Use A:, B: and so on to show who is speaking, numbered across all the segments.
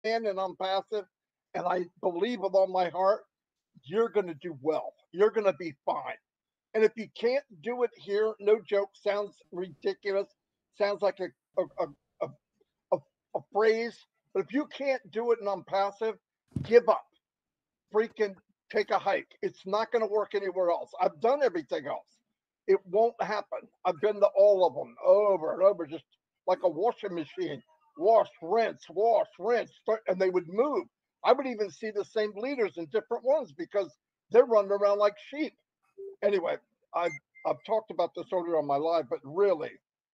A: can and I'm passive, and I believe with all my heart, you're going to do well. You're going to be fine. And if you can't do it here, no joke, sounds ridiculous, sounds like a, a, a phrase, but if you can't do it and I'm passive, give up. Freaking take a hike. It's not going to work anywhere else. I've done everything else. It won't happen. I've been to all of them over and over, just like a washing machine. Wash, rinse, and they would move. I would even see the same leaders in different ones because they're running around like sheep. Anyway, I've talked about this earlier on my live, but really,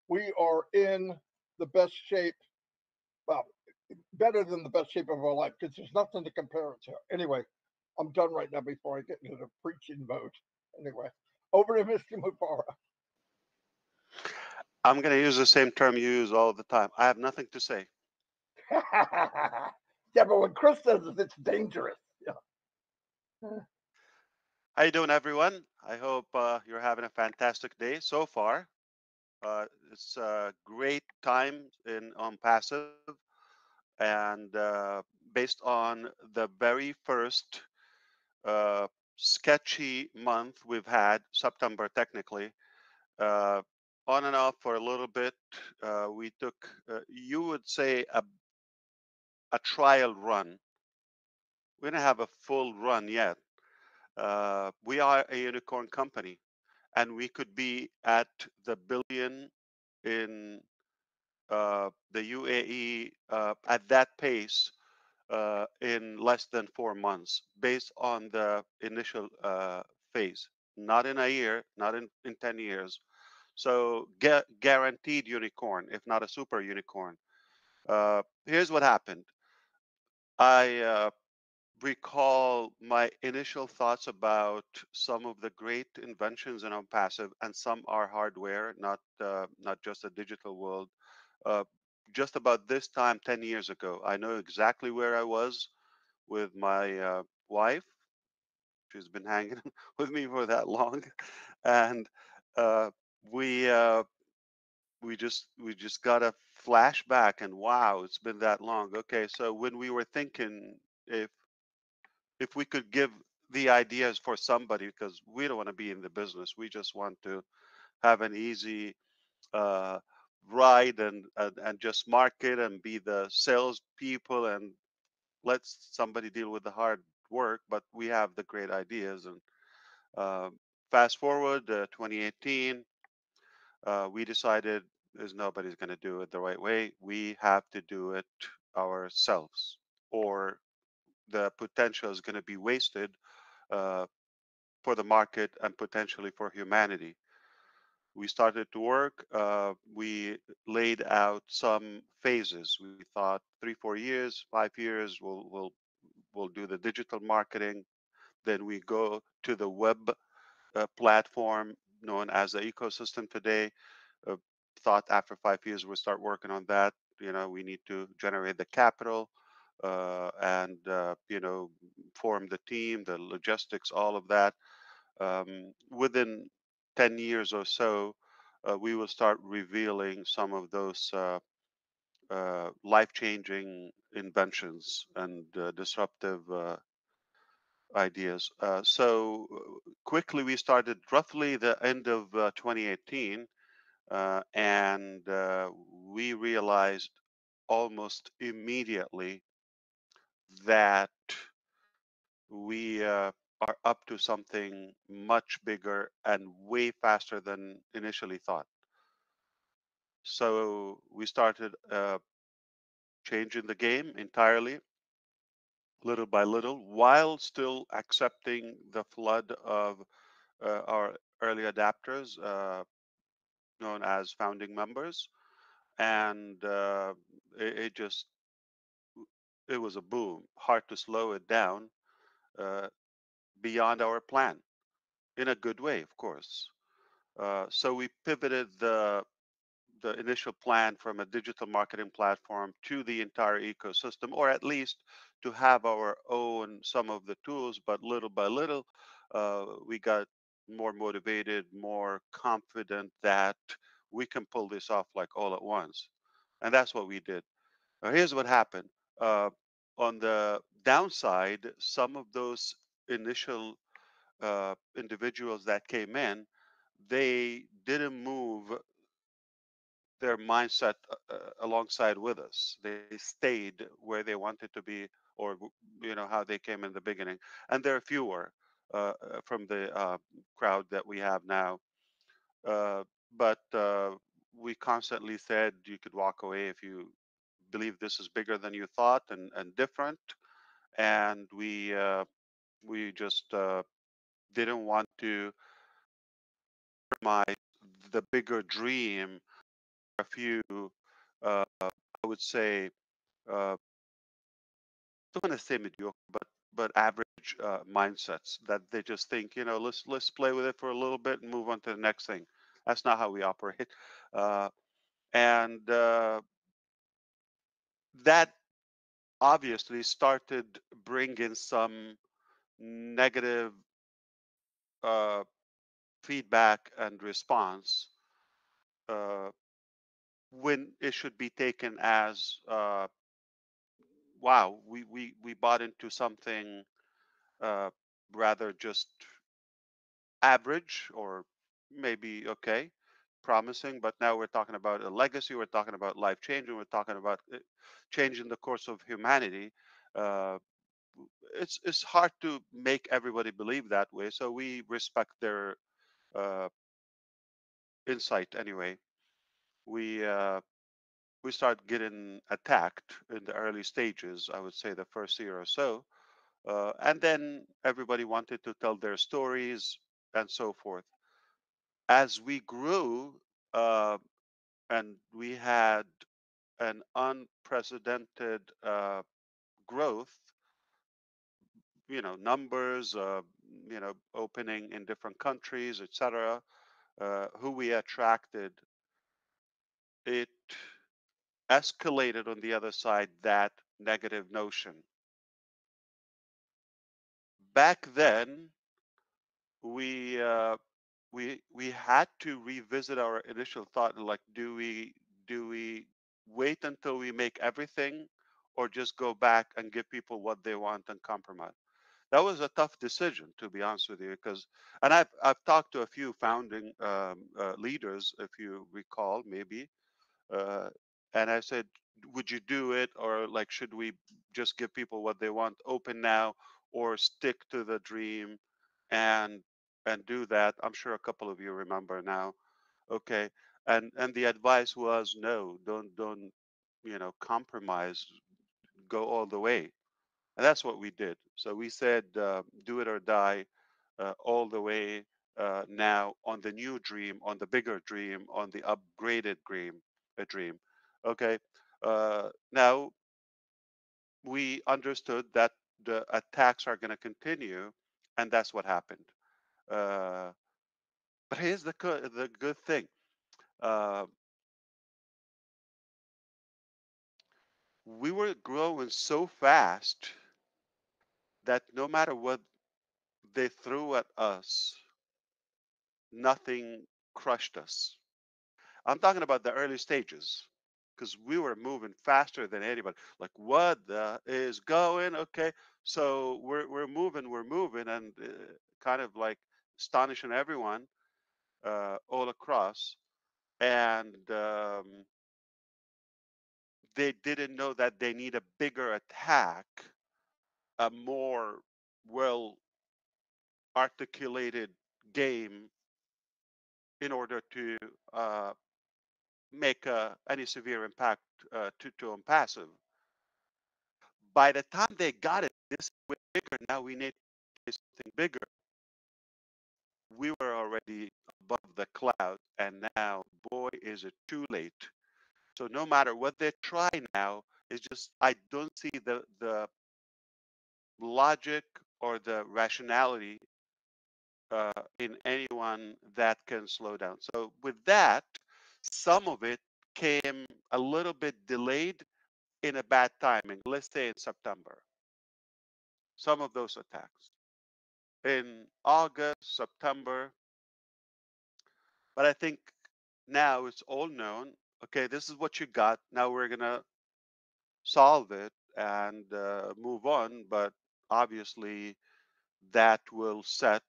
A: we are in the best shape. Well, better than the best shape of our life because there's nothing to compare it to. Anyway, I'm done right now before I get into the preaching mode. Anyway, over to Mr. Mufara.
B: I'm going to use the same term you use all the time. I have nothing to say.
A: Yeah, but when Chris says it, it's dangerous. Yeah.
B: How you doing, everyone? I hope you're having a fantastic day so far. It's a great time in on passive, and based on the very first uh, sketchy month we've had, September technically, uh, on and off for a little bit. We took, you would say, a trial run. We don't have a full run yet. We are a unicorn company, and we could be at the billion in the UAE at that pace in less than 4 months, based on the initial phase. Not in a year, not in 10 years. So guaranteed unicorn, if not a super unicorn. Here's what happened. I recall my initial thoughts about some of the great inventions in our passive, and some are hardware, not just a digital world. Uh, just about this time 10 years ago, I know exactly where I was with my wife. She's been hanging with me for that long, and uh, we uh, we just got a flashback, and wow, it's been that long. Okay, so when we were thinking if if we could give the ideas for somebody, because we don't want to be in the business, we just want to have an easy uh, ride and just market and be the sales people and let somebody deal with the hard work. But we have the great ideas. And fast forward 2018, we decided there's nobody's going to do it the right way. We have to do it ourselves, or the potential is going to be wasted uh, for the market and potentially for humanity. We started to work. We laid out some phases. We thought 3, 4 years, 5 years, we'll do the digital marketing. Then we go to the web platform known as the ecosystem today. Uh, Thought after 5 years we'll start working on that. We need to generate the capital and form the team, the logistics, all of that. Within 10 years or so, we will start revealing some of those life-changing inventions and disruptive ideas. Quickly, we started roughly the end of 2018, and we realized almost immediately that we are up to something much bigger and way faster than initially thought. So we started changing the game entirely, little by little, while still accepting the flood of our early adapters, known as founding members. And it just, it was a boom. Hard to slow it down uh, beyond our plan, in a good way, of course. So we pivoted the initial plan from a digital marketing platform to the entire ecosystem, or at least to have our own some of the tools. But little by little, we got more motivated, more confident that we can pull this off like all at once. And that's what we did. Here's what happened. On the downside, some of those initial individuals that came in, they didn't move their mindset alongside with us. They stayed where they wanted to be, or how they came in the beginning. And there are fewer from the crowd that we have now. Uh, but we constantly said you could walk away if you believe this is bigger than you thought and different. And we just didn't want to compromise the bigger dream. A few, I would say, don't want to say mediocre, but average mindsets that they just think, let's play with it for a little bit and move on to the next thing. That's not how we operate, uh, and that obviously started bringing some negative uh, feedback and response uh, when it should be taken as wow, we bought into something uh, rather just average or maybe okay, promising, but now we're talking about a legacy, we're talking about life changing, we're talking about changing the course of humanity. uh, it's hard to make everybody believe that way, so we respect their uh, insight anyway. We uh, we start getting attacked in the early stages, I would say the first year or so, and then everybody wanted to tell their stories and so forth. As we grew, uh, and we had an unprecedented growth, numbers, opening in different countries, etc., who we attracted, it escalated on the other side that negative notion. Back then, we uh, we had to revisit our initial thought, like, do we wait until we make everything, or just go back and give people what they want and compromise? That was a tough decision, to be honest with you, because, and I've talked to a few founding leaders, if you recall, maybe, uh, and I said, would you do it, or like, should we just give people what they want, open now, or stick to the dream and do that? I'm sure a couple of you remember now. Okay. And the advice was, no, don't compromise, go all the way. And that's what we did. So we said, do it or die, all the way, now on the new dream, on the bigger dream, on the upgraded dream, a dream. Okay. Now we understood that the attacks are going to continue, and that's what happened. Uh, but here's the good thing. Uh, we were growing so fast that no matter what they threw at us, nothing crushed us. I'm talking about the early stages, because we were moving faster than anybody. Like, what the is going? Okay, so we're moving, and kind of like astonishing everyone all across. And they didn't know that they need a bigger attack, a more well articulated game in order to uh, make any severe impact to passive. By the time they got it this way bigger, now we need something bigger. We were already above the cloud, and now, boy, is it too late. So no matter what they try now, it's just I don't see the logic or the rationality in anyone that can slow down. So with that, some of it came a little bit delayed in a bad timing. Let's say in September, some of those attacks. In August, September, but I think now it's all known. Okay, this is what you got. Now we're gonna solve it, and move on. But obviously, that will set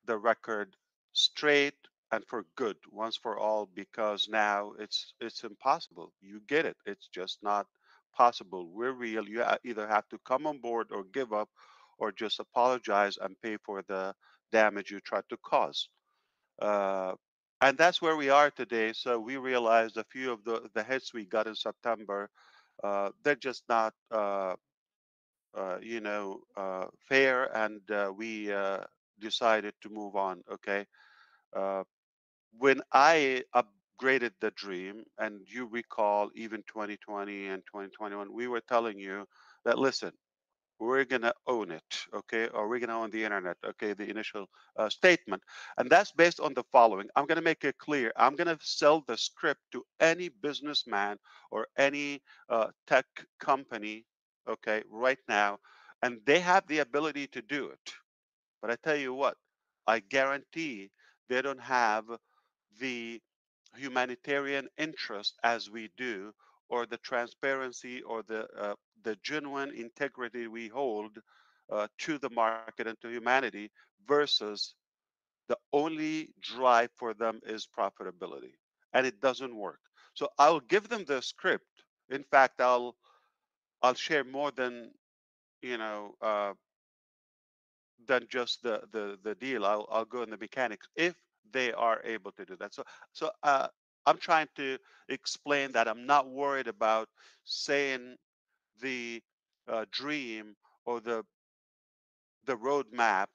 B: the record straight and for good once for all, because now it's impossible. You get it. It's just not possible. We're real. You either have to come on board or give up, or just apologize and pay for the damage you tried to cause. uh, and that's where we are today. So we realized a few of the hits we got in September, they're just not fair, and we decided to move on. Okay. uh, when I upgraded the dream, and you recall even 2020 and 2021, we were telling you that, listen, we're going to own it, okay? Or we're going to own the internet, okay? The initial statement. And that's based on the following. I'm going to make it clear. I'm going to sell the script to any businessman or any tech company, okay, right now. And they have the ability to do it. But I tell you what, I guarantee they don't have the humanitarian interest as we do, or the transparency, or the genuine integrity we hold to the market and to humanity, versus the only drive for them is profitability, and it doesn't work. So I'll give them the script. In fact, I'll share more you know uh, than just the deal. I'll go in the mechanics if they are able to do that. So I'm trying to explain that I'm not worried about saying the dream or the roadmap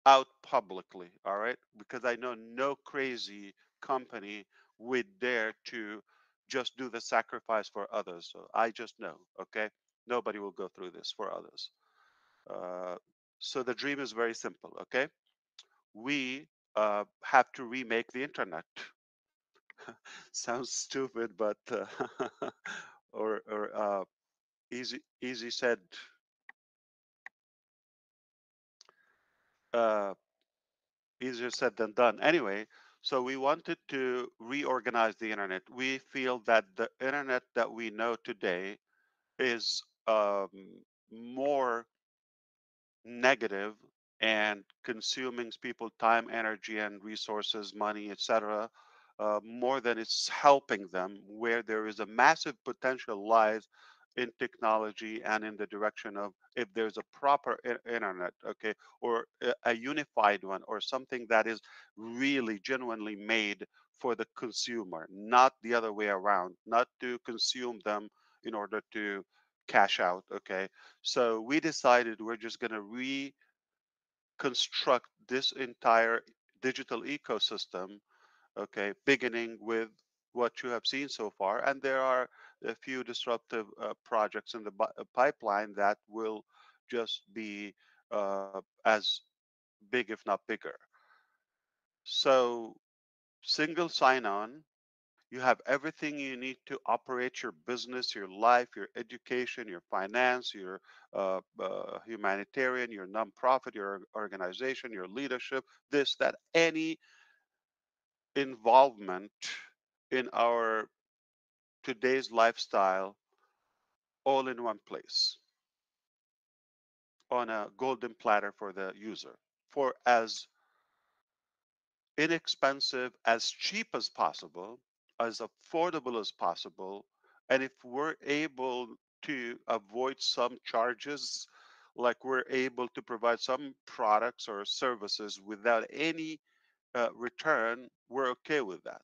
B: out publicly. All right, because I know no crazy company would dare to just do the sacrifice for others. So I just know. Okay, nobody will go through this for others. Uh, so the dream is very simple. Okay, we have to remake the internet. Sounds stupid, but or easy said, uh, easier said than done. Anyway, so we wanted to reorganize the internet. We feel that the internet that we know today is more negative and consuming people time, energy, and resources, money, etc., more than it's helping them. Where there is a massive potential lies in technology and in the direction of, if there's a proper internet, okay, or a unified one, or something that is really genuinely made for the consumer, not the other way around, not to consume them in order to cash out. Okay, so we decided we're just going to reconstruct this entire digital ecosystem, okay, beginning with what you have seen so far. And there are a few disruptive projects in the pipeline that will just be as big, if not bigger. So, single sign on. You have everything you need to operate your business, your life, your education, your finance, your humanitarian, your nonprofit, your organization, your leadership, this, that, any involvement in our today's lifestyle, all in one place on a golden platter for the user, for as inexpensive, as cheap as possible, as affordable as possible. And if we're able to avoid some charges, like we're able to provide some products or services without any return, we're okay with that.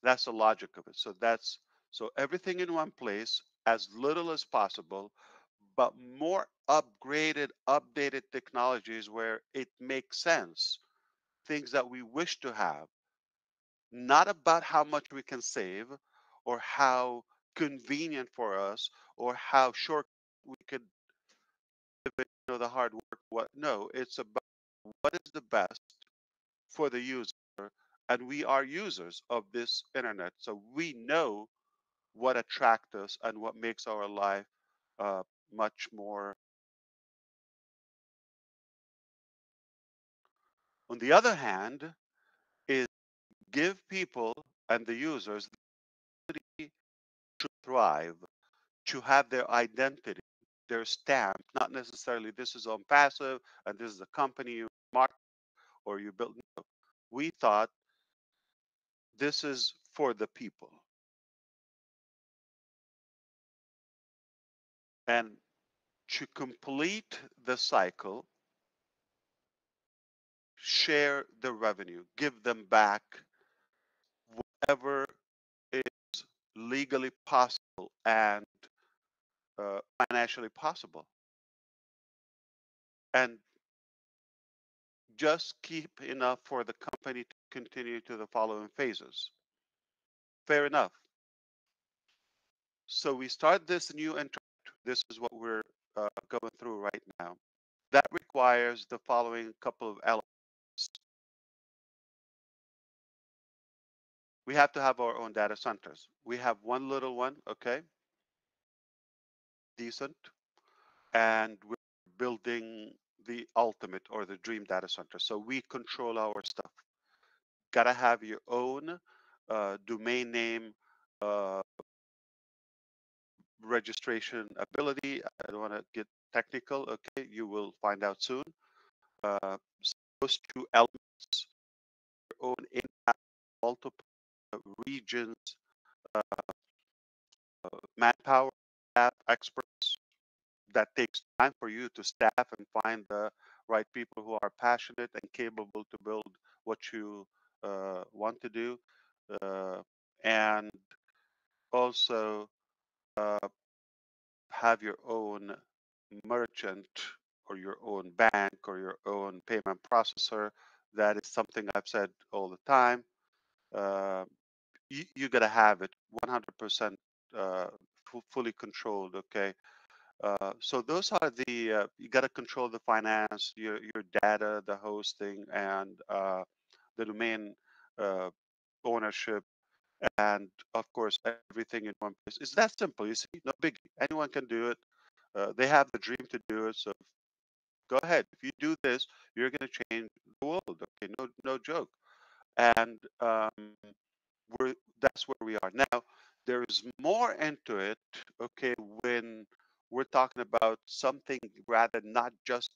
B: That's the logic of it. So everything in one place, as little as possible, but more upgraded, updated technologies where it makes sense, things that we wish to have, not about how much we can save or how convenient for us or how short we could, the hard work. What? No, it's about what is the best for the user, and we are users of this internet, so we know what attracts us and what makes our life uh, much more. On the other hand, is give people and the users the ability to thrive, but you have their identity, their stamp, not necessarily this is on passive and this is a company you mark or you build. No. We thought this is for the people. And to complete the cycle, share the revenue, give them back whatever is legally possible and financially possible. And just keep enough for the company to continue to the following phases. Fair enough. So we start this new interact. This is what we're going through right now. That requires the following couple of elements. We have to have our own data centers. We have one little one, okay, decent, and we're building the ultimate or the dream data center. So we control our stuff. Gotta have your own domain name, uh, registration ability. I don't want to get technical. Okay, you will find out soon. Uh, those two elements, your own in multiple regions, uh, manpower, staff, experts. That takes time for you to staff and find the right people who are passionate and capable to build what you want to do, and also uh, have your own merchant or your own bank or your own payment processor. That is something I've said all the time. Uh, you got to have it 100% fully controlled. Okay. So those are the you got to control the finance, your data, the hosting, and the domain uh, ownership, and of course everything in one place. It's that simple. You see, no biggie. Anyone can do it. They have the dream to do it. So go ahead. If you do this, you're going to change the world. Okay, no joke. And that's where we are now. There is more into it. Okay, when we're talking about something rather not just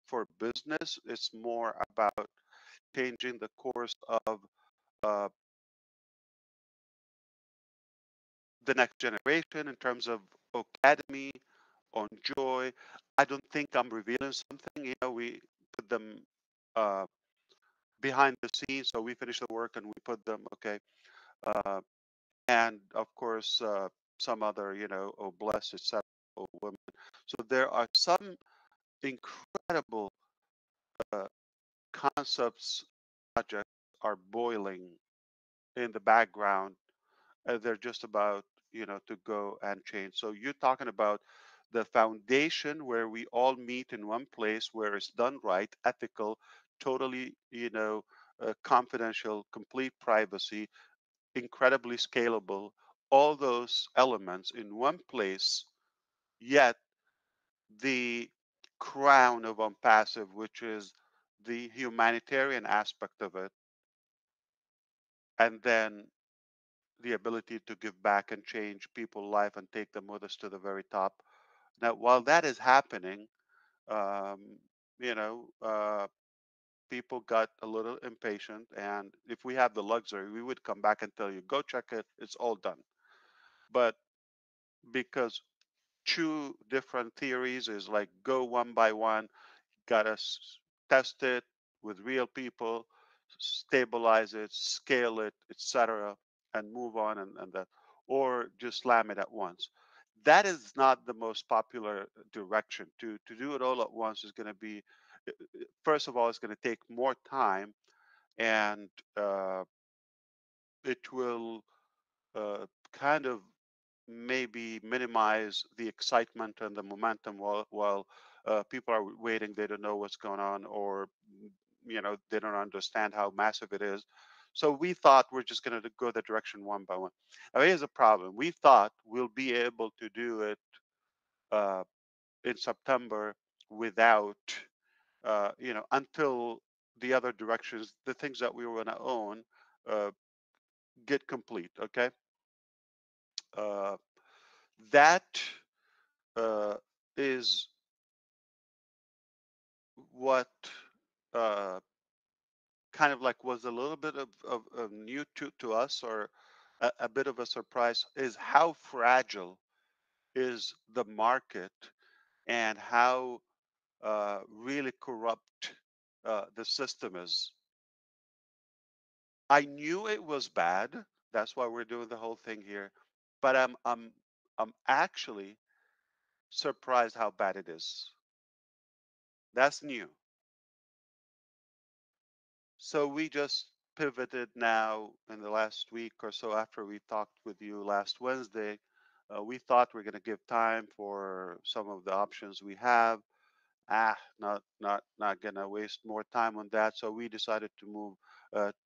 B: for business, it's more about changing the course of uh, the next generation in terms of academy on joy. I don't think I'm revealing something. You know, we put them uh, behind the scenes, so we finish the work and we put them. Okay, uh, and of course some other, you know, oh bless, etc. Oh women. So there are some incredible uh, concepts, projects are boiling in the background. They're just about, you know, to go and change. So you're talking about the foundation where we all meet in one place, where it's done right, ethical, totally, you know, confidential, complete privacy, incredibly scalable, all those elements in one place, yet the crown of Unpassive, which is the humanitarian aspect of it, and then the ability to give back and change people's life and take them with us to the very top. Now, while that is happening, um, you know, people got a little impatient, and if we have the luxury, we would come back and tell you, go check it, it's all done. But because two different theories is like go one by one, gotta test it with real people, stabilize it, scale it, etc., and move on, and that, or just slam it at once. That is not the most popular direction. To do it all at once is going to be, first of all, it's going to take more time, and uh, it will kind of maybe minimize the excitement and the momentum while people are waiting. They don't know what's going on, or you know, they don't understand how massive it is. So we thought we're just going to go the direction one by one. Now here's the problem: we thought we'll be able to do it uh, in September without you know, until the other directions, the things that we were going to own, uh, get complete. Okay. Uh, that uh, is what uh, kind of like was a little bit of new to us, or a bit of a surprise, is how fragile is the market, and how really corrupt the system is. I knew it was bad. That's why we're doing the whole thing here. But I'm actually surprised how bad it is. That's new. So we just pivoted now in the last week or so after we talked with you last Wednesday. We thought we're going to give time for some of the options we have. Not gonna waste more time on that. So we decided to move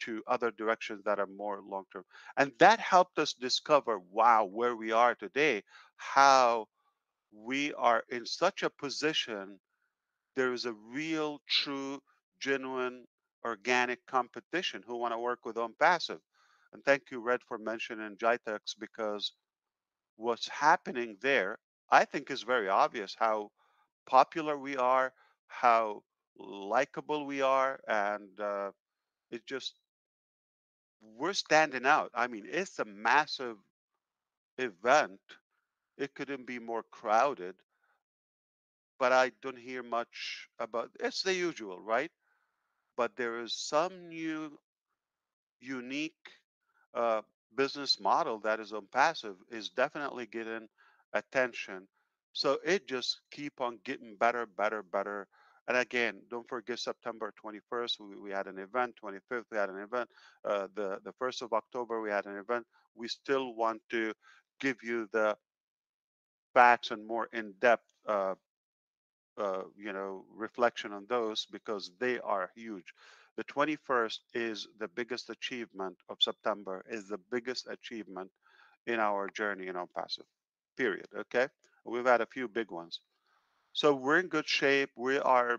B: to other directions that are more long term, and that helped us discover, wow, where we are today, how we are in such a position. There is a real, true, genuine, organic competition who want to work with on passive. And thank you, Red, for mentioning Jitex, because what's happening there, I think, is very obvious. How popular we are, how likable we are, and it just, we're standing out. I mean, it's a massive event. It couldn't be more crowded, but I don't hear much about it's the usual, right? But there is some new, unique uh, business model that is on passive is definitely getting attention. So it just keep on getting better, better, better. And again, don't forget September 21st, we had an event. 25th, we had an event. The 1st of October, we had an event. We still want to give you the facts and more in-depth reflection on those, because they are huge. The 21st is the biggest achievement of September, is the biggest achievement in our journey in on passive, period. Okay. We've had a few big ones. So we're in good shape. We are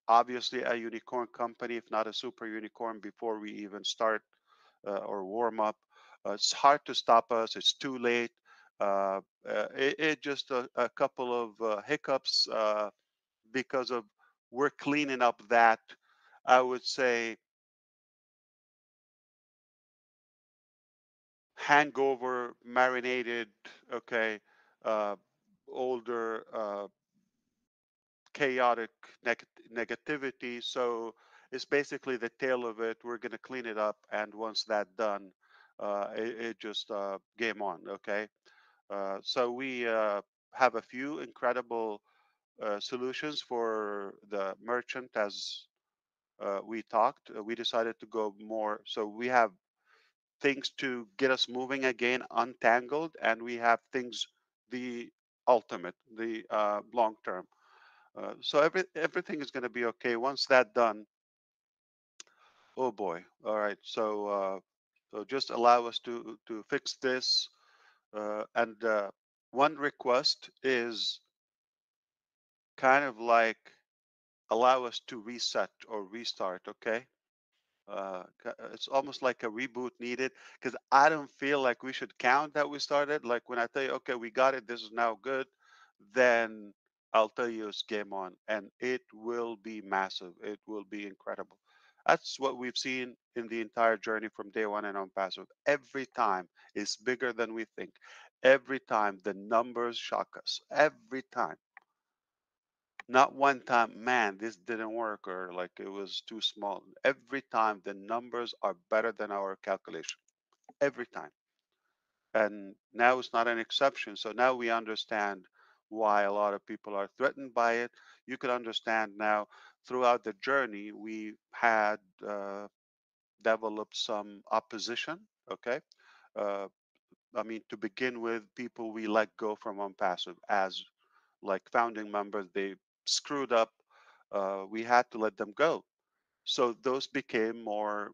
B: obviously a unicorn company, if not a super unicorn, before we even start or warm up. It's hard to stop us. It's too late. It just a couple of hiccups because of, we're cleaning up that, I would say, hangover marinated, okay, uh, older chaotic negativity. So it's basically the tail of it. We're going to clean it up, and once that's done, it just game on. Okay. So we have a few incredible solutions for the merchant. As we talked, we decided to go more. So we have things to get us moving again, untangled, and we have things, the ultimate, the long term. So everything is going to be okay once that done. Oh boy! All right. So just allow us to fix this. And one request is kind of like, allow us to reset or restart. Okay. It's almost like a reboot needed, because I don't feel like we should count that we started. Like when I tell you, okay, we got it, this is now good, then I'll tell you it's game on, and it will be massive. It will be incredible. That's what we've seen in the entire journey from day one and on passive. Every time it's bigger than we think. Every time the numbers shock us. Every time. Not one time, man, this didn't work, or like it was too small. Every time the numbers are better than our calculation. Every time. And now it's not an exception. So now we understand why a lot of people are threatened by it. You can understand now, throughout the journey, we had developed some opposition. Okay. Uh, I mean, to begin with, people we let go from OnePassive as like founding members, they screwed up. We had to let them go. So those became more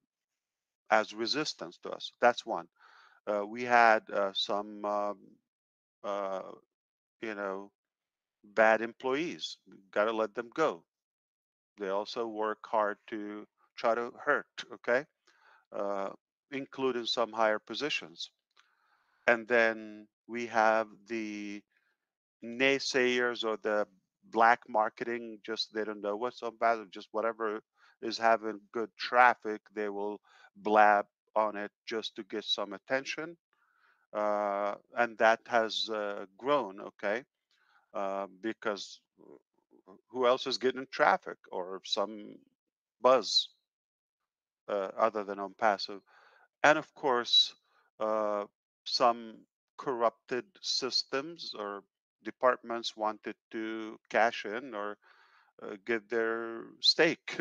B: as resistance to us. That's one. We had some, uh, you know, bad employees. Got to let them go. They also work hard to try to hurt. Okay, uh, including some higher positions. And then we have the naysayers or the black marketing, just they don't know what's on bad, or just whatever is having good traffic, they will blab on it just to get some attention. And that has grown, okay, because who else is getting traffic or some buzz other than on passive? And of course, uh, some corrupted systems or departments wanted to cash in or get their stake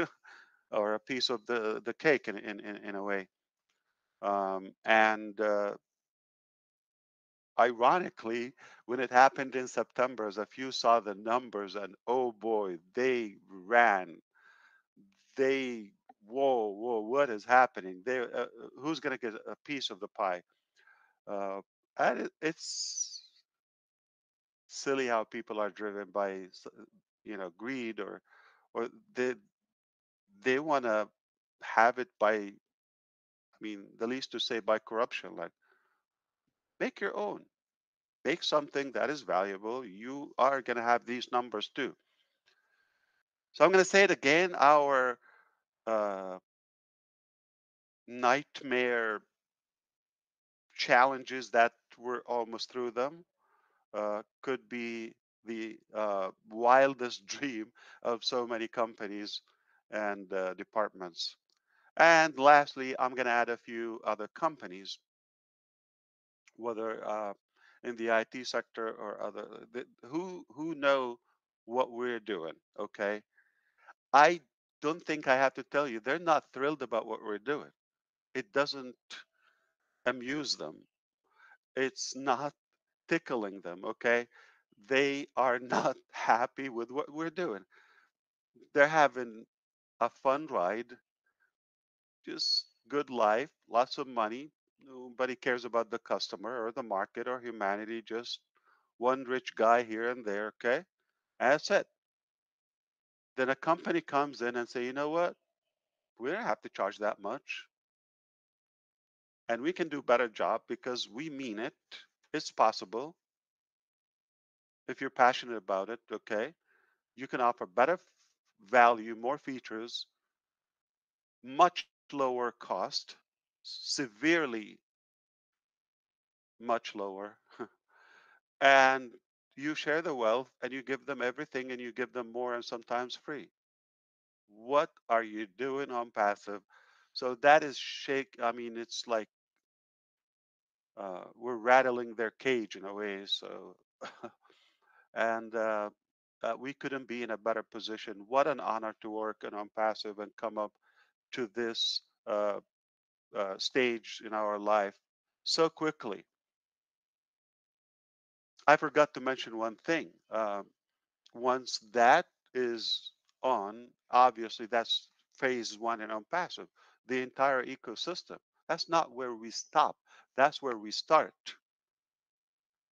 B: or a piece of the cake in a way. And ironically, when it happened in September, as a few saw the numbers, and oh boy, they ran. They, whoa, whoa, what is happening? Who's going to get a piece of the pie? Uh, and it's silly how people are driven by, greed, or they want to have it by, I mean, the least to say by corruption. Like, make your own, make something that is valuable. You are going to have these numbers too. So I'm going to say it again. Our uh, nightmare challenges that we're almost through them could be the wildest dream of so many companies and departments. And lastly, I'm going to add a few other companies, whether in the IT sector or other, who know what we're doing. Okay, I don't think I have to tell you they're not thrilled about what we're doing. It doesn't amuse them. It's not tickling them. Okay, they are not happy with what we're doing. They're having a fun ride, just good life, lots of money. Nobody cares about the customer or the market or humanity, just one rich guy here and there, okay? That's it. Then a company comes in and say, you know what? We don't have to charge that much. And we can do better job because we mean it. It's possible. If you're passionate about it, okay? You can offer better value, more features, much lower cost, severely much lower. And you share the wealth and you give them everything and you give them more and sometimes free. What are you doing on passive? So that is shake. I mean, it's like we're rattling their cage in a way. So, and we couldn't be in a better position. What an honor to work on passive and come up to this stage in our life so quickly. I forgot to mention one thing. Once that is on, obviously that's phase one and on passive, the entire ecosystem. That's not where we stop. That's where we start.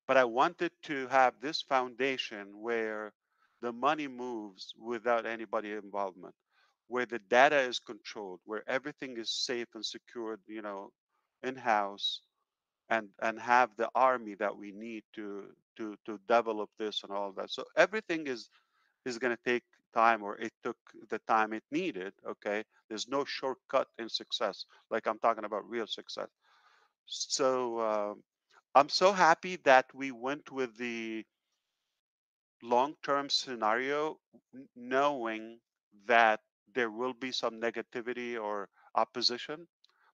B: But I wanted to have this foundation where the money moves without anybody involvement, where the data is controlled, where everything is safe and secured, in house, and have the army that we need to develop this and all that. So everything is going to take time, or it took the time it needed. Okay, there's no shortcut in success, like I'm talking about real success. So I'm so happy that we went with the long-term scenario, knowing that there will be some negativity or opposition,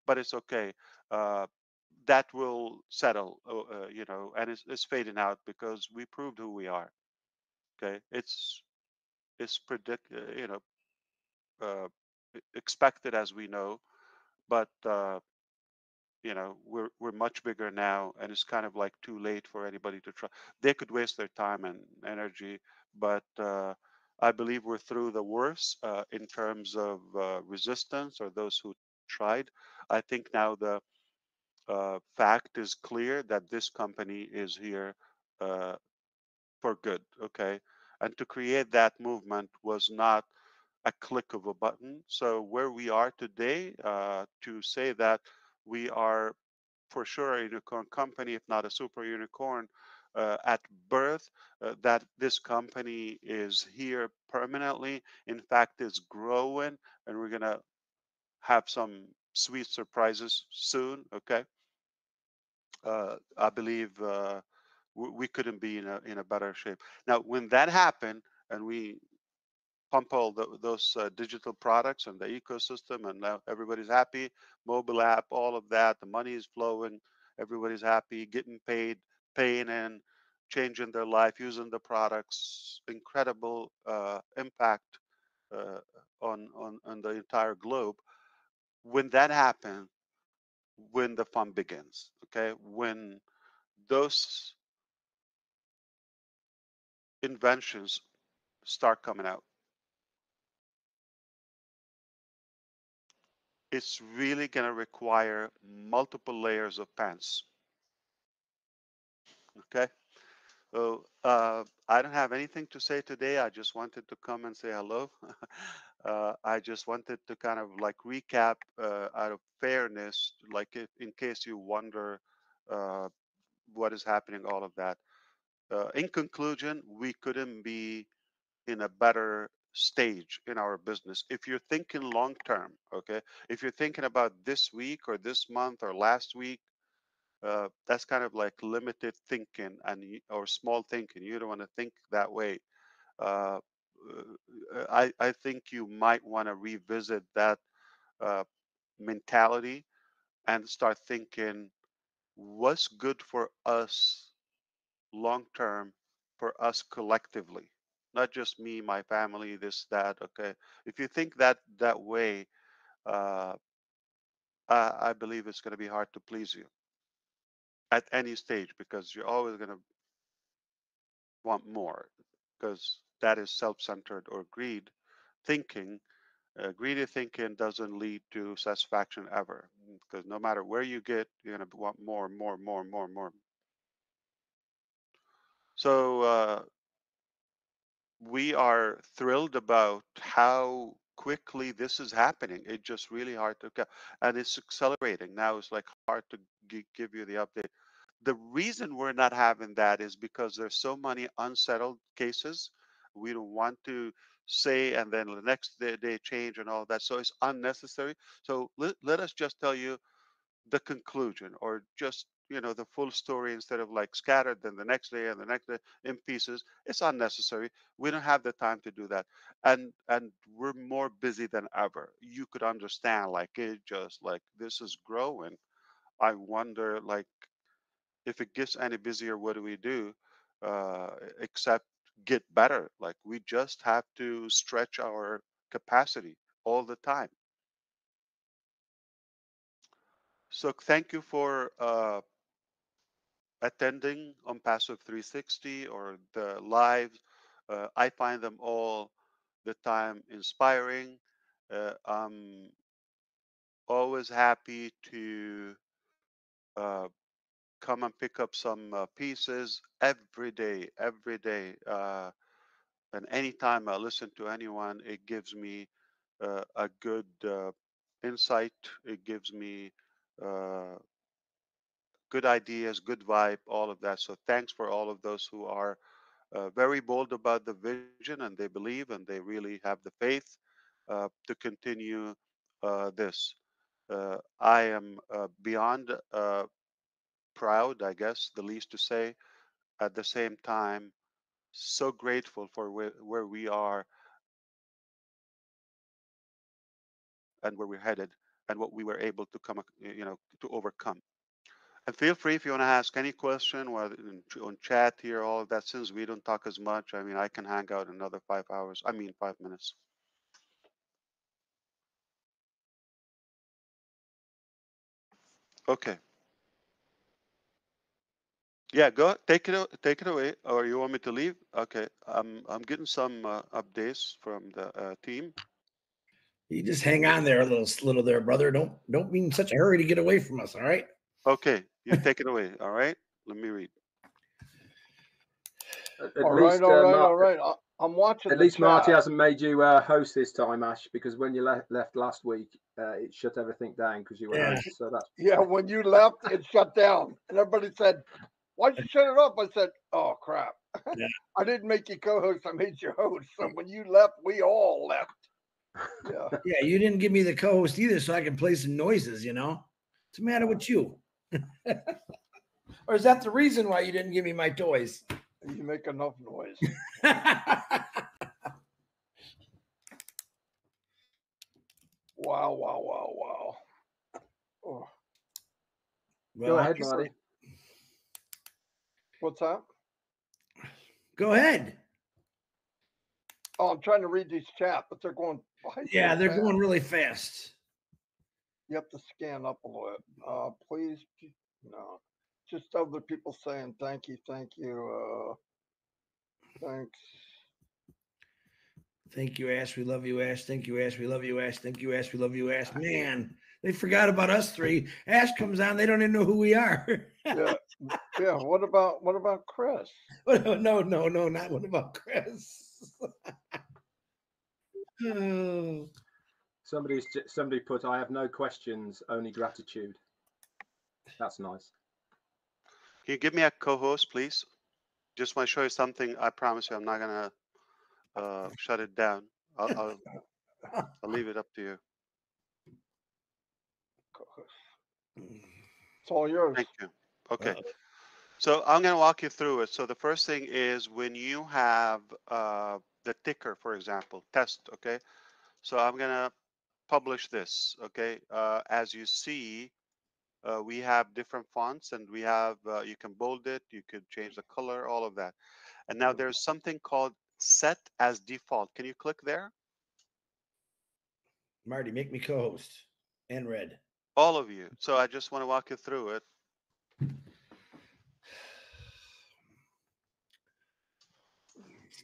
B: but it's okay. uh, that will settle, and it's fading out because we proved who we are. Okay, it's expected, as we know, but we're much bigger now, and it's kind of like too late for anybody to try. They could waste their time and energy, but I believe we're through the worst in terms of resistance or those who tried. I think now the fact is clear that this company is here uh, for good. Okay, and to create that movement was not a click of a button. So where we are today, to say that we are for sure a unicorn company, if not a super unicorn, at birth, that this company is here permanently. In fact, it's growing, and we're going to have some sweet surprises soon. Okay. I believe we couldn't be in a better shape. Now, when that happened, and we pump all those digital products and the ecosystem, and now everybody's happy. Mobile app, all of that, the money is flowing, everybody's happy, getting paid, paying in, changing their life, using the products. Incredible impact uh, on the entire globe. When that happens, when the fun begins, okay, when those inventions start coming out, it's really going to require multiple layers of pants. Okay. So I don't have anything to say today. I just wanted to come and say hello. I just wanted to kind of like recap out of fairness, like if, in case you wonder uh, what is happening, all of that. In conclusion, we couldn't be in a better stage in our business. If you're thinking long term, okay, if you're thinking about this week or this month or last week, that's kind of like limited thinking or small thinking. You don't want to think that way. Uh, I think you might want to revisit that uh, mentality and start thinking what's good for us long term, for us collectively, not just me, my family, this, that. Okay, if you think that way, uh, I believe it's going to be hard to please you at any stage, because you're always going to want more, because that is self-centered or greed thinking. Greedy thinking doesn't lead to satisfaction ever, because no matter where you get, you're going to want more, more, more, more, more. So we are thrilled about how quickly this is happening. It's just really hard to get, and it's accelerating now. It's like hard to give you the update. The reason we're not having that is because there's so many unsettled cases. We don't want to say, and then the next day they change and all that. So it's unnecessary. So let us just tell you the conclusion, or just the full story, instead of like scattered then the next day and the next day in pieces. It's unnecessary. We don't have the time to do that, and we're more busy than ever. You could understand, like, it just like this is growing. I wonder, like, if it gets any busier, what do we do uh, except get better? Like, we just have to stretch our capacity all the time. So thank you for attending on Passive 360 or the lives. I find them all the time inspiring. I'm always happy to uh, come and pick up some pieces every day, every day. And anytime I listen to anyone, it gives me a good insight. It gives me uh, good ideas, good vibe, all of that. So thanks for all of those who are very bold about the vision, and they believe, and they really have the faith to continue this. I am beyond proud, I guess, the least to say. At the same time, so grateful for where we are and where we're headed, and what we were able to to overcome. And feel free if you want to ask any question, whether on chat here, all of that. Since we don't talk as much, I mean, I can hang out another 5 hours. I mean, 5 minutes. Okay. Yeah, go take it away, or you want me to leave? Okay. I'm getting some updates from the team.
C: You just hang on there a little there, brother. Don't be in such a hurry to get away from us. All right.
B: Okay, you take it away. All right. Let me read.
A: All right, all right, all right. I'm watching.
D: At least Marty hasn't made you host this time, Ash, because when you left last week, it shut everything down because you were host. So that's
A: when you left, it shut down, and everybody said, why'd you shut it off? I said, oh crap.
C: Yeah.
A: I didn't make you co-host. I made you host. So when you left, we all left. Yeah.
C: Yeah, you didn't give me the co-host either, so I can play some noises. What's the matter with you? Or is that the reason why you didn't give me my toys?
A: You make enough noise. Wow, wow, wow, wow. Oh.
C: Well,
D: Go ahead, Marty.
A: What's that?
C: Go ahead.
A: Oh, I'm trying to read these chat, but they're going.
C: Yeah, they're
A: fast.
C: going really fast.
A: You have to scan up a little bit. Please, no. Just other people saying thank you, thank you. Thanks.
C: Thank you, Ash. We love you, Ash. Thank you, Ash. We love you, Ash. Thank you, Ash. We love you, Ash. Man, they forgot about us three. Ash comes on, they don't even know who we are.
A: Yeah, yeah. What about Chris?
C: No, not what about Chris? Oh.
D: Somebody put, I have no questions, only gratitude. That's nice.
B: Can you give me a co-host, please? Just want to show you something. I promise you, I'm not gonna shut it down. I'll leave it up to you.
A: It's all yours.
B: Thank you. Okay. So I'm going to walk you through it. So the first thing is when you have the ticker, for example, test. Okay. So I'm going to publish this. Okay. As you see, we have different fonts, and we have you can bold it, you could change the color, all of that. And now there's something called set as default. Can you click there?
C: Marty, make me co-host and Red.
B: All of you. So I just want to walk you through it.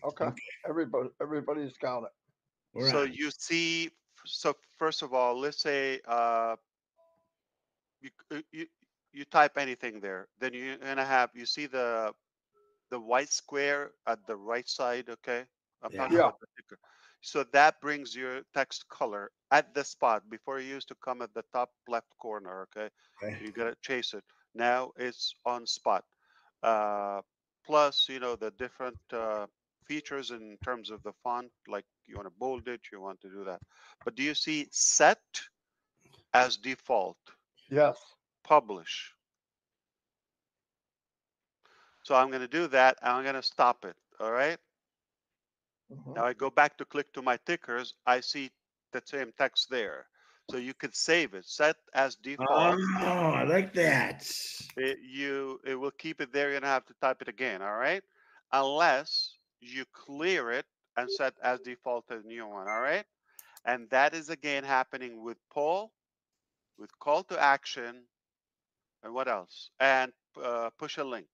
A: Okay. Everybody's got it.
B: So you see, so first of all, let's say you type anything there, then you're gonna have, you see the white square at the right side. Okay, I'm talking about the ticker. So that brings your text color at the spot. Before, it used to come at the top left corner. Okay, you gotta chase it. Now it's on spot. Plus, the different features in terms of the font, like you want to bold it, you want to do that. But do you see set as default?
A: Yes.
B: Publish. So I'm going to do that. I'm going to stop it. All right. Now I go back to click to my tickers. I see the same text there. So you could save it, set as default.
C: Oh, I like that.
B: It will keep it there. You're gonna have to type it again. All right, unless you clear it and set as default a new one. All right, and that is again happening with poll, with call to action, and what else? And push a link.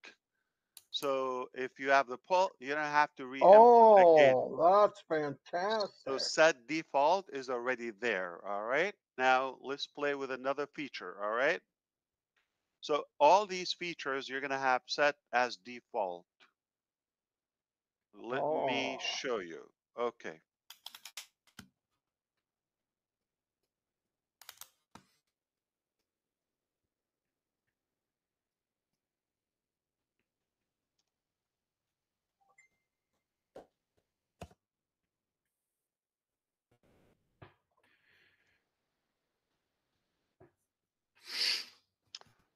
B: So if you have the poll, you don't have to re-input again.
A: Oh, that's fantastic.
B: So set default is already there. All right. Now let's play with another feature. All right. So all these features you're going to have set as default. Let me show you. Okay.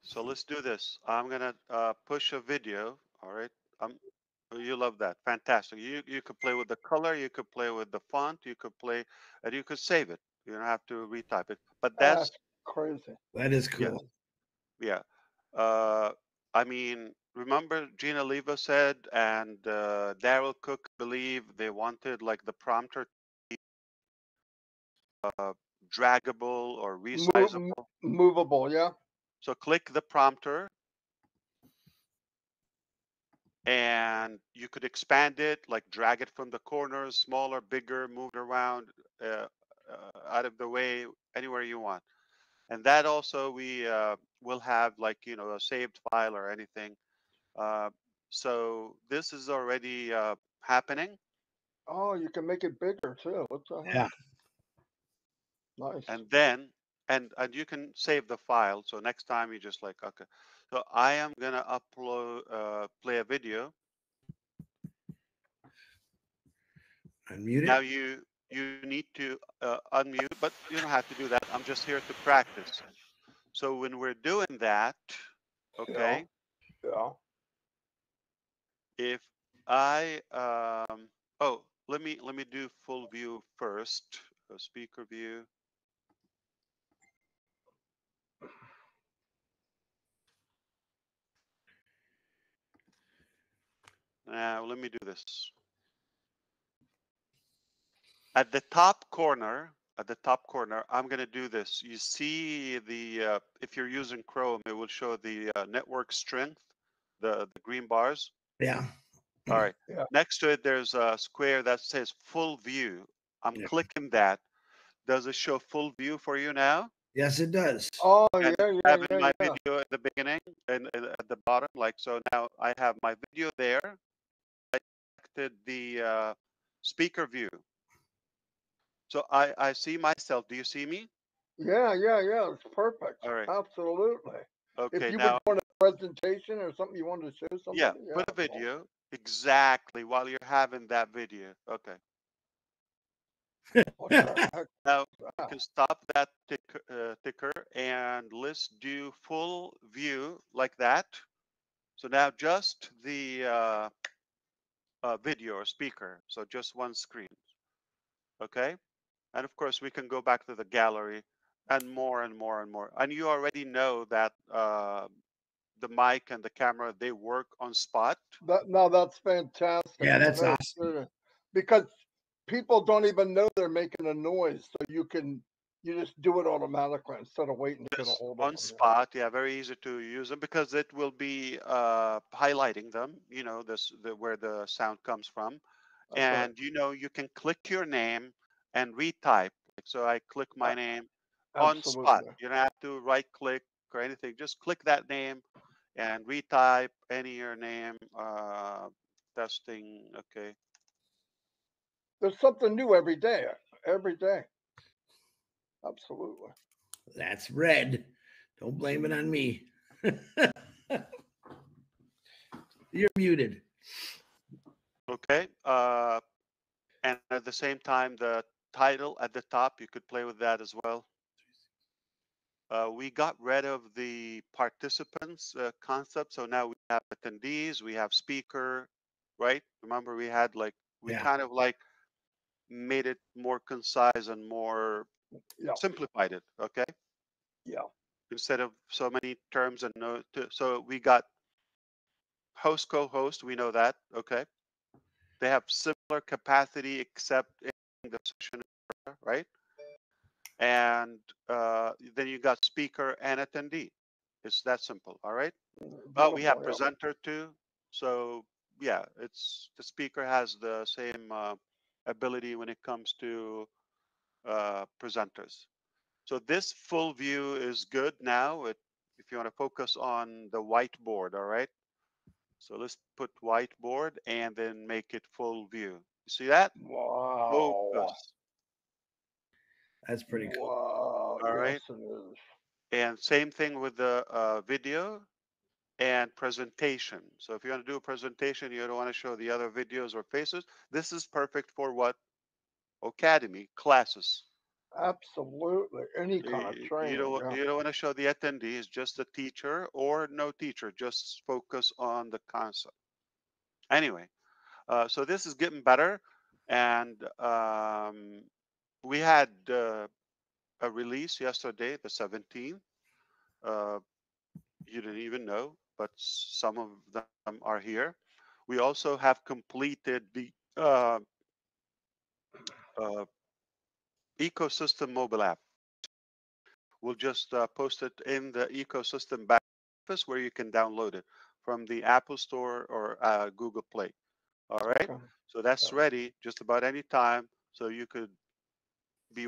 B: So let's do this. I'm going to push a video. All right. You love that. Fantastic. You could play with the color. You could play with the font. You could play, and you could save it. You don't have to retype it. But that's
A: crazy.
C: That is cool.
B: Yeah. I mean, remember Gina Leva said, and Daryl Cook, believe they wanted like the prompter to be draggable or resizable.
A: Movable, yeah.
B: So click the prompter, and you could expand it, like drag it from the corners, smaller, bigger, move it around, out of the way, anywhere you want. And that also we will have like, a saved file or anything. So this is already happening.
A: Oh, you can make it bigger too. What the heck?
C: Yeah.
A: Nice.
B: And then, and you can save the file. So next time you just like, okay. So I am gonna upload, play a video.
C: Unmute
B: Now
C: it.
B: you need to unmute, but you don't have to do that. I'm just here to practice. So when we're doing that, okay,
A: Yeah.
B: if I oh, let me do full view first. Speaker view. Now let me do this. At the top corner, I'm going to do this. You see the, if you're using Chrome, it will show the network strength, the green bars.
C: Yeah.
B: All right.
A: Yeah.
B: Next to it, there's a square that says full view. I'm
C: Yeah.
B: clicking that. Does it show full view for you now?
C: Yes, it does.
A: Oh,
B: And
A: yeah.
B: having my video at the beginning and at the bottom, like so now I have my video there. I selected the speaker view. So I see myself. Do you see me?
A: Yeah. It's perfect.
B: All right.
A: Absolutely. If
B: Okay.
A: you
B: Now,
A: would want a presentation or something you wanted to show
B: yeah,
A: somebody,
B: put a
A: well,
B: video exactly while you're having that video. Okay.
A: what the heck
B: Now
A: is
B: you
A: that?
B: can stop that ticker and let's do full view like that. So now just the video or speaker. So just one screen. Okay. And of course, we can go back to the gallery and more and more and more. And you already know that the mic and the camera, they work on spot.
A: No, that's fantastic.
C: Yeah, that's
A: No,
C: awesome.
A: seriously. Because people don't even know they're making a noise, so you just do it automatically instead of waiting to get a
B: Just
A: hold of
B: on
A: them.
B: spot, yeah, very easy to use them because it will be highlighting them, where the sound comes from.
A: That's right.
B: And you can click your name and retype. So I click my
A: A-
B: name on spot.
A: Absolutely.
B: You don't have to right click or anything. Just click that name and retype any your name. Testing. Okay.
A: There's something new every day. Every day. Absolutely.
C: That's Red. Don't blame it on me. You're muted.
B: Okay. And at the same time, the title at the top, you could play with that as well. We got rid of the participants concept. So now we have attendees, we have speaker, right? Remember we had we
C: Yeah.
B: kind of made it more concise and more
A: Yeah.
B: simplified it, okay?
A: Yeah.
B: Instead of so many terms and so we got host, co-host, we know that, okay? They have similar capacity except in the session, right? And then you got speaker and attendee. It's that simple, all right? We have
A: Beautiful. Yeah.
B: presenter too. So yeah, it's the speaker has the same ability when it comes to presenters. So this full view is good now. If you want to focus on the whiteboard, all right? So let's put whiteboard and then make it full view. You see that?
A: Wow.
B: Focus.
C: That's pretty cool.
A: Wow.
B: All
A: Yes,
B: right.
A: it is.
B: And same thing with the video and presentation. So if you want to do a presentation, you don't want to show the other videos or faces. This is perfect for what? Academy classes.
A: Absolutely. Any kind of
B: You
A: training. Yeah.
B: don't want to show the attendees, just the teacher or no teacher. Just focus on the concept. Anyway, so this is getting better, and we had a release yesterday, the 17th. You didn't even know, but some of them are here. We also have completed the uh, ecosystem mobile app. We'll just post it in the ecosystem back office where you can download it from the Apple Store or Google Play. All right.
A: Okay.
B: So that's
A: Yeah.
B: ready just about any time. So you could be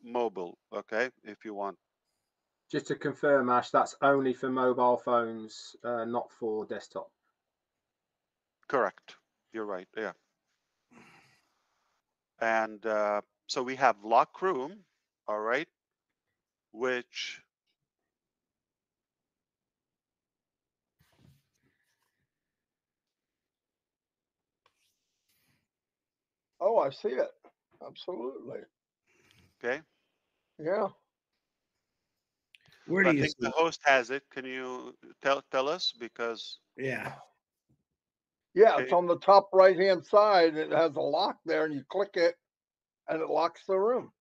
B: mobile, okay, if you want.
D: Just to confirm, Ash, that's only for mobile phones, not for desktop.
B: Correct. You're right. Yeah. And so we have lock room, all right, which
A: Oh, I see it. Absolutely.
B: Okay.
A: Yeah.
C: Where
B: So
C: do
B: I
C: you
B: think
C: see
B: the
C: it?
B: host has it. Can you tell us? Because
C: Yeah.
A: Yeah,
B: okay,
A: it's on the top right hand side. It has a lock there, and you click it, and it locks the room.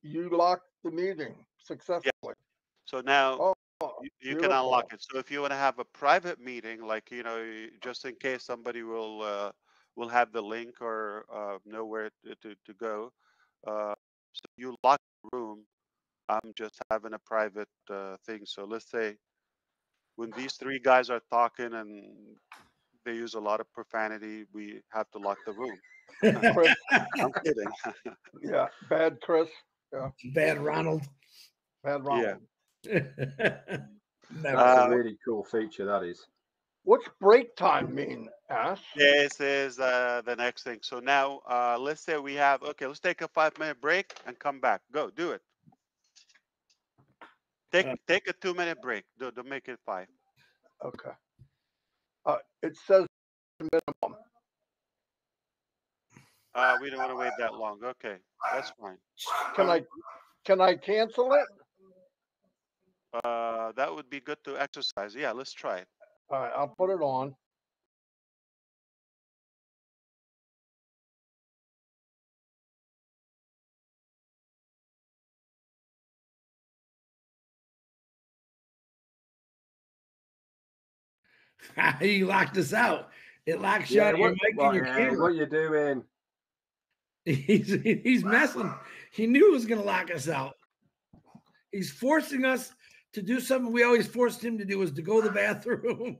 A: You locked the meeting
B: yeah.
A: successfully.
B: So now
A: Oh,
B: you can unlock
A: beautiful.
B: it. So if you want to have a private meeting, like just in case somebody will have the link or know where to go, so you lock the room. I'm just having a private thing. So let's say when these three guys are talking and they use a lot of profanity, we have to lock the room.
A: Chris.
B: I'm kidding.
A: Yeah. Bad Chris. Yeah.
C: Bad Ronald.
A: Bad
B: Yeah.
A: Ronald.
C: Never.
D: That's a
B: Uh,
D: really cool feature. That is.
A: What's break time mean, Ash?
B: this is the next thing. So now let's say we have, okay, let's take a 5 minute break and come back. Go, do it.
C: Uh,
B: Take a 2 minute break. Don't make it five.
A: Okay. It says minimum.
B: We don't want to wait that long. Okay, that's fine.
A: Can I cancel it?
B: That would be good to exercise. Yeah, let's try it.
A: All right, I'll put it on.
C: he locked us out. It locks you out of your mic and your camera.
D: What you doing?
C: He's messing. He knew it was going to lock us out. He's forcing us to do something we always forced him to do, is to go to the bathroom.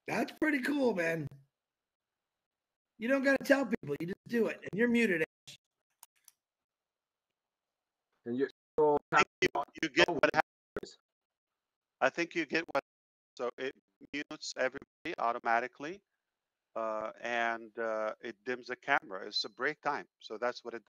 C: That's pretty cool, man. You don't got to tell people. You just do it. And you're muted.
D: And you,
B: You get what happens. I think you get what. So it mutes everybody automatically, and it dims the camera. It's a break time. So that's what it